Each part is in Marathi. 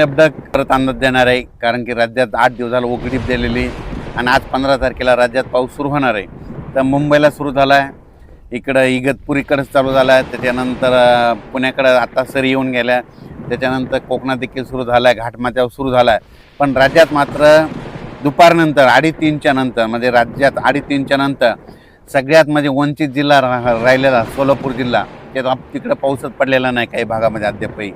अपडेट परत अंदाज देणार आहे, कारण की राज्यात 8 दिवसाला उघडीप दिलेली आणि आज 15 तारखेला राज्यात पाऊस सुरू होणार आहे. तर मुंबईला सुरू झाला आहे, इकडं इगतपुरीकडे चालू झाला आहे, त्याच्यानंतर पुण्याकडे आता सरी येऊन गेल्या, त्याच्यानंतर कोकणात देखील सुरू झाला आहे, घाटमाथ्यावर सुरू झाला आहे. पण राज्यात मात्र दुपारनंतर 3:30च्या नंतर म्हणजे राज्यात 3:30च्या नंतर सगळ्यात म्हणजे वंचित जिल्हा राहिलेला सोलापूर जिल्हा, त्यात तिकडं पाऊसच पडलेला नाही काही भागामध्ये अद्यापही.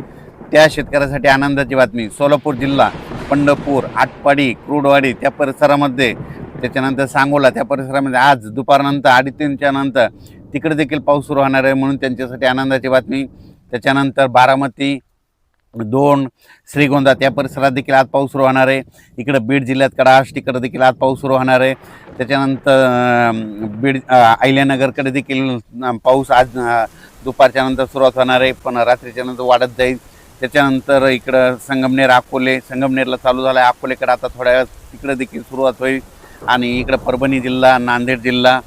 त्या शेतकऱ्यासाठी आनंदाची बातमी. सोलापूर जिल्हा, पंढरपूर, आटपाडी, क्रूडवाडी त्या परिसरामध्ये, त्याच्यानंतर सांगोला त्या परिसरामध्ये आज दुपारनंतर 3:30च्या नंतर तिकडे देखील पाऊस सुरू होणार आहे, म्हणून त्यांच्यासाठी आनंदाची बातमी. त्याच्यानंतर बारामती, दोन, श्रीगोंदा त्या परिसरात देखील आज पाऊस सुरू होणार आहे. इकडे बीड जिल्ह्यात कडाश तिकडे देखील आज पाऊस सुरू होणार आहे. त्याच्यानंतर बीड अहिल्यानगरकडे देखील पाऊस आज दुपारच्या नंतर सुरुवात होणार आहे, पण रात्रीच्या नंतर वाढत जाईल. त्याच्यानंतर इकडं संगमनेर, अकोले, संगमनेरला चालू झाला आहे, अकोलेकडे आता थोड्या वेळात तिकडे देखील सुरुवात होईल. आणि इकडं परभणी जिल्हा, नांदेड जिल्हा,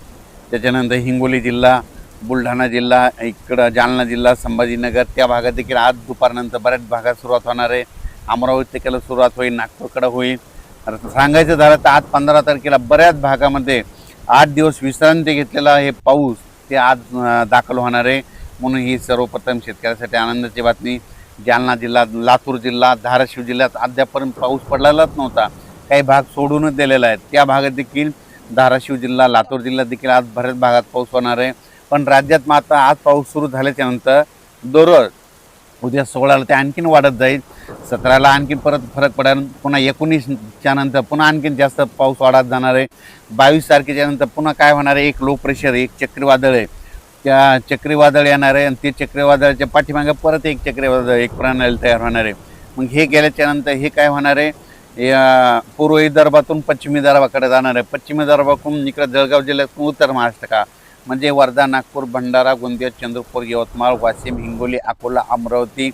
त्याच्यानंतर हिंगोली जिल्हा, बुलढाणा जिल्हा, इकडं जालना जिल्हा, संभाजीनगर त्या भागात देखील आज दुपारनंतर बऱ्याच भागात सुरुवात होणार आहे. अमरावतीकडे सुरुवात होईल, नागपूरकडे होईल. सांगायचं झालं तर आज 15 तारखेला बऱ्याच भागामध्ये 8 दिवस विश्रांती घेतलेला हे पाऊस ते आज दाखल होणार आहे, म्हणून ही सर्वप्रथम शेतकऱ्यासाठी आनंदाची बातमी. जालना जिल्हा, लातूर जिल्हा, धाराशिव जिल्ह्यात अद्यापर्यंत पाऊस पडलेलाच नव्हता, काही भाग सोडूनच दिलेला आहे. त्या भागात देखील धाराशिव जिल्हा, लातूर जिल्ह्यात देखील आज बऱ्याच भागात पाऊस होणार आहे. पण राज्यात मात्र आज पाऊस सुरू झाल्याच्यानंतर दररोज उद्या 16ला ते आणखीन वाढत जाईल, 17ला आणखीन परत फरक पडेल, पुन्हा 19च्या नंतर पुन्हा आणखीन जास्त पाऊस वाढत जाणार आहे. 22 तारखेच्या नंतर पुन्हा काय होणार आहे, एक लो प्रेशर, एक चक्रीवादळ आहे, त्या चक्रीवादळ येणार आहे आणि ते चक्रीवादळाच्या पाठीमागे परत एक चक्रीवादळ, एक प्रणाली तयार होणार आहे. मग हे गेल्याच्या नंतर हे काय होणार आहे, पूर्व विदर्भातून पश्चिम विदर्भाकडे जाणार आहे, पश्चिम विदर्भातून इकडे जळगाव जिल्ह्यातून उत्तर महाराष्ट्र का म्हणजे वर्धा, नागपूर, भंडारा, गोंदिया, चंद्रपूर, यवतमाळ, वाशिम, हिंगोली, अकोला, अमरावती,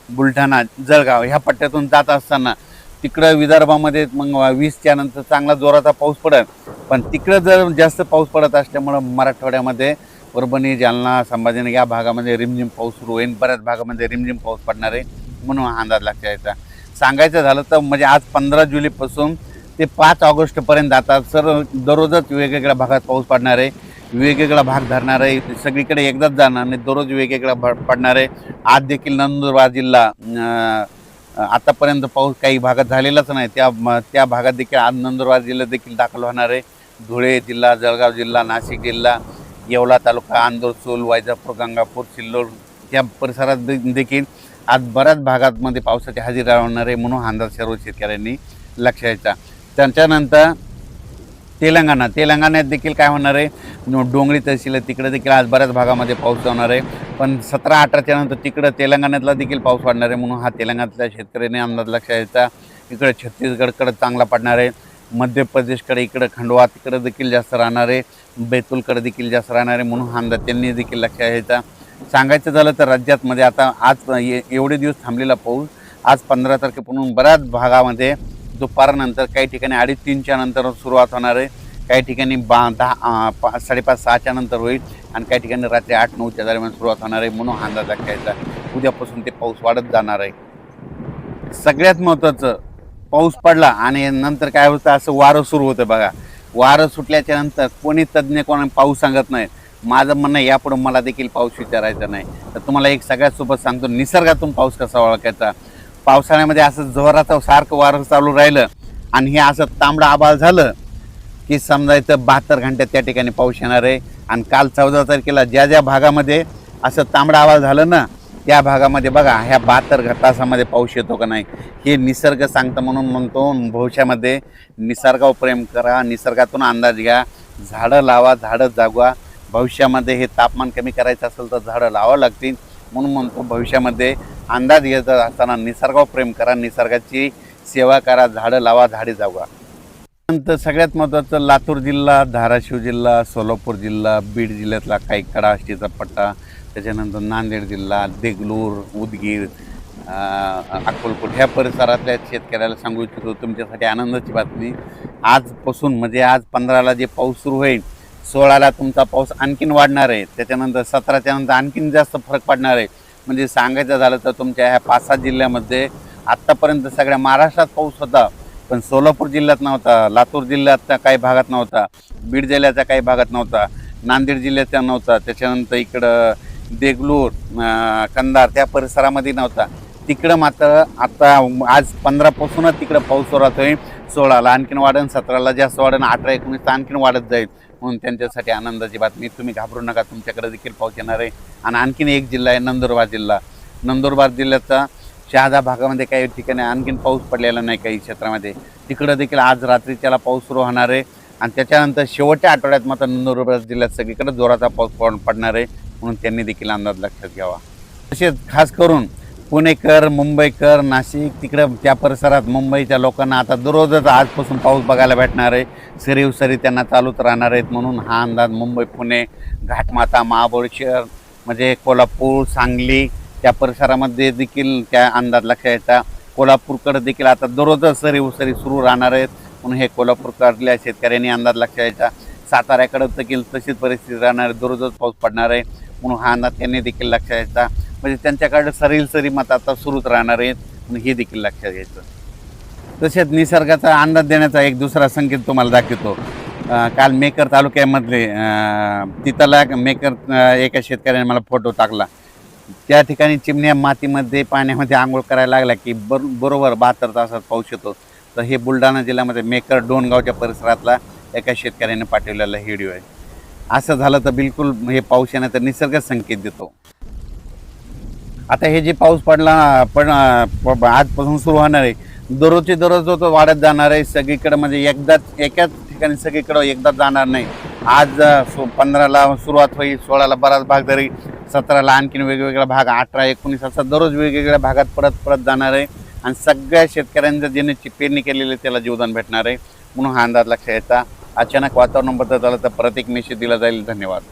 बुलढाणा, जळगाव ह्या पट्ट्यातून जात असताना तिकडं विदर्भामध्ये मग 20च्या नंतर चांगला जोराचा पाऊस पडेल. पण तिकडं जर जास्त पाऊस पडत असल्यामुळं मराठवाड्यामध्ये परभणी, जालना, संभाजीनगर या भागामध्ये रिमझिम पाऊस सुरू होईल, बऱ्याच भागामध्ये रिमझिम पाऊस पडणार आहे, म्हणून हा अंदाज लक्षात यायचा. सांगायचं झालं तर म्हणजे आज 15 जुलैपासून ते 5 ऑगस्टपर्यंत आता सर्व दररोजच वेगवेगळ्या भागात पाऊस पडणार आहे, वेगवेगळा भाग धरणार आहे, सगळीकडे एकदाच जाणार नाही, दररोज वेगवेगळा भाग पडणार आहे. आज देखील नंदुरबार जिल्हा, आतापर्यंत पाऊस काही भागात झालेलाच नाही, त्या भागात देखील आज नंदुरबार जिल्ह्यात देखील दाखल होणार आहे. धुळे जिल्हा, जळगाव जिल्हा, नाशिक जिल्हा, येवला तालुका, अंदूर, सूल, वैजापूर, गंगापूर, सिल्लोड या परिसरात देखील आज बऱ्याच भागांमध्ये पावसाची हजेरी राहणार आहे, म्हणून हा अंदाज सर्व शेतकऱ्यांनी लक्षात यायचा. त्याच्यानंतर तेलंगणात देखील काय होणार आहे, डोंगरी तहसील आहे तिकडे देखील आज बऱ्याच भागामध्ये पाऊस होणार आहे. पण 17-18च्या नंतर तिकडं तेलंगणातला देखील पाऊस वाढणार आहे, म्हणून हा तेलंगणातल्या शेतकऱ्यांनी अंदाज लक्षात यायचा. इकडे छत्तीसगडकडे चांगला पडणार आहे, मध्य प्रदेशकडे इकडे खंडवा तिकडे देखील जास्त राहणार आहे, बैतूलकडे देखील जास्त राहणार आहे, म्हणून हा अंदाज त्यांनी देखील लक्षात यायचा. सांगायचं झालं तर राज्यातमध्ये आता आज एवढे दिवस थांबलेला पाऊस आज 15 तारखेपासून बऱ्याच भागामध्ये दुपारनंतर काही ठिकाणी 3:30च्या नंतर सुरुवात होणार आहे, काही ठिकाणी 5:30-6च्या नंतर होईल आणि काही ठिकाणी रात्री 8-9च्या दरम्यान सुरुवात होणार आहे, म्हणून अंदाज घ्यायचा. उद्यापासून ते पाऊस वाढत जाणार आहे. सगळ्यात महत्त्वाचं पाऊस पडला आणि नंतर काय होतं, असं वारं सुरू होतं बघा. वारं सुटल्याच्या नंतर कोणी तज्ज्ञ कोणी पाऊस सांगत नाही. माझं म्हणणं यापुढे मला देखील पाऊस विचारायचा नाही. तर तुम्हाला एक सगळ्यात सोबत सांगतो, निसर्गातून पाऊस कसा ओळखायचा. पावसाळ्यामध्ये असं जोराचं सारखं वारं चालू राहिलं आणि हे असं तांबडं आभाळ झालं की समजायचं 72 घंट्यात त्या ठिकाणी पाऊस येणार आहे. आणि काल 14 तारखेला ज्या ज्या भागामध्ये असं तांबडं आभाळ झालं ना, त्या भागामध्ये बघा ह्या 72 तासामध्ये पाऊस येतो का नाही हे निसर्ग सांगतं. म्हणून म्हणतो भविष्यामध्ये निसर्गावर प्रेम करा, निसर्गातून अंदाज घ्या, झाडं लावा, झाडं जागवा. भविष्यामध्ये हे तापमान कमी करायचं असेल तर झाडं लावावं लागतील. म्हणून म्हणतो भविष्यामध्ये अंदाज घ्यायचा असताना निसर्गावर प्रेम करा, निसर्गाची सेवा करा, झाडं लावा, झाडे जागवा. नंतर सगळ्यात महत्त्वाचं लातूर जिल्हा, धाराशिव जिल्हा, सोलापूर जिल्हा, बीड जिल्ह्यातला काही कडाष्टीचा पट्टा, त्याच्यानंतर नांदेड जिल्हा, देगलूर, उदगीर, अक्कलकोट ह्या परिसरातल्या शेतकऱ्याला सांगू इच्छितो तुमच्यासाठी आनंदाची बातमी. आजपासून म्हणजे आज 15ला जे पाऊस सुरू होईल, 16ला तुमचा पाऊस आणखीन वाढणार आहे, त्याच्यानंतर 17च्या नंतर आणखीन जास्त फरक पडणार आहे. म्हणजे सांगायचं झालं तर तुमच्या ह्या 5-6 जिल्ह्यामध्ये आत्तापर्यंत सगळ्या महाराष्ट्रात पाऊस होता, पण सोलापूर जिल्ह्यात नव्हता, लातूर जिल्ह्याच्या काही भागात नव्हता, बीड जिल्ह्याच्या काही भागात नव्हता, नांदेड जिल्ह्याच्या नव्हता, त्याच्यानंतर इकडं देगलूर, कंधार त्या परिसरामध्ये नव्हता. तिकडं मात्र आता आज 15पासूनच तिकडं पाऊस सुरुवात होईल. 16ला आणखीन वाढन, 17ला जास्त वाढन, 18, 19 आणखीन वाढत जाईल. म्हणून त्यांच्यासाठी आनंदाची बातमी. तुम्ही घाबरू नका, तुमच्याकडे देखील पाऊस येणार आहे. आणि आणखीन एक जिल्हा आहे नंदुरबार जिल्हा. नंदुरबार जिल्ह्याचा शहादा भागामध्ये काही ठिकाणी आणखीन पाऊस पडलेला नाही काही क्षेत्रामध्ये. तिकडं देखील आज रात्रीच्याला पाऊस सुरू होणार आहे. आणि त्याच्यानंतर शेवटच्या आठवड्यात मात्र नंदुरबार जिल्ह्यात सगळीकडे जोराचा पाऊस पडणार आहे. म्हणून त्यांनी देखील अंदाज लक्षात घ्यावा. तसेच खास करून पुणेकर, मुंबईकर, नाशिक तिकडं त्या परिसरात मुंबईच्या लोकांना आता दररोजच आजपासून पाऊस बघायला भेटणार आहे. सरीव सरी त्यांना चालूच राहणार आहेत. म्हणून हा अंदाज मुंबई, पुणे, घाटमाता, महाबळेश्वर म्हणजे कोल्हापूर, सांगली त्या परिसरामध्ये देखील त्या अंदाज लक्षात यायचा. कोल्हापूरकडे देखील आता दररोजच सरीव सरी सुरू राहणार आहेत. म्हणून हे कोल्हापूरकडल्या शेतकऱ्यांनी अंदाज लक्षात यायचा. साताऱ्याकडे देखील तशीच परिस्थिती राहणार आहे, दररोजच पाऊस पडणार आहे. म्हणून हा अंदाज त्यांनी देखील लक्षात यायचा. म्हणजे त्यांच्याकडे सरी मत आता सुरूच राहणार आहेत. म्हणून हे देखील लक्षात घ्यायचं. तसेच निसर्गाचा अंदाज देण्याचा एक दुसरा संकेत तुम्हाला दाखवतो. काल मेकर तालुक्यामधले तिथला मेकर एका शेतकऱ्याने मला फोटो टाकला. त्या ठिकाणी चिमण्या मातीमध्ये पाण्यामध्ये आंघोळ करायला लागला की बरोबर 72 तासात पाऊस येतो. तर हे बुलढाणा जिल्ह्यामध्ये मेकर डोणगावच्या परिसरातला एका शेतकऱ्याने पाठवलेला व्हिडिओ आहे. असं झालं तर बिलकुल हे पाऊस येण्याचा निसर्ग संकेत देतो. आता हे जे पाऊस पडला पण आजपासून सुरू होणार आहे, दररोजची दररोज तो वाढत जाणार आहे. सगळीकडे म्हणजे एकाच ठिकाणी सगळीकडं एकदाच जाणार नाही. आज 15ला सुरुवात होईल, 16ला बराच भाग तरी, 17ला आणखीन वेगवेगळा भाग, 18, 19 असं दररोज वेगवेगळ्या भागात परत जाणार आहे. आणि सगळ्या शेतकऱ्यांचं ज्यांनी पेरणी केलेली त्याला जीवदान भेटणार आहे. म्हणून हा अंदाज लक्षात यायचा. अचानक वातावरण बदल झालं तर परत एक मेसेज दिला जाईल. धन्यवाद.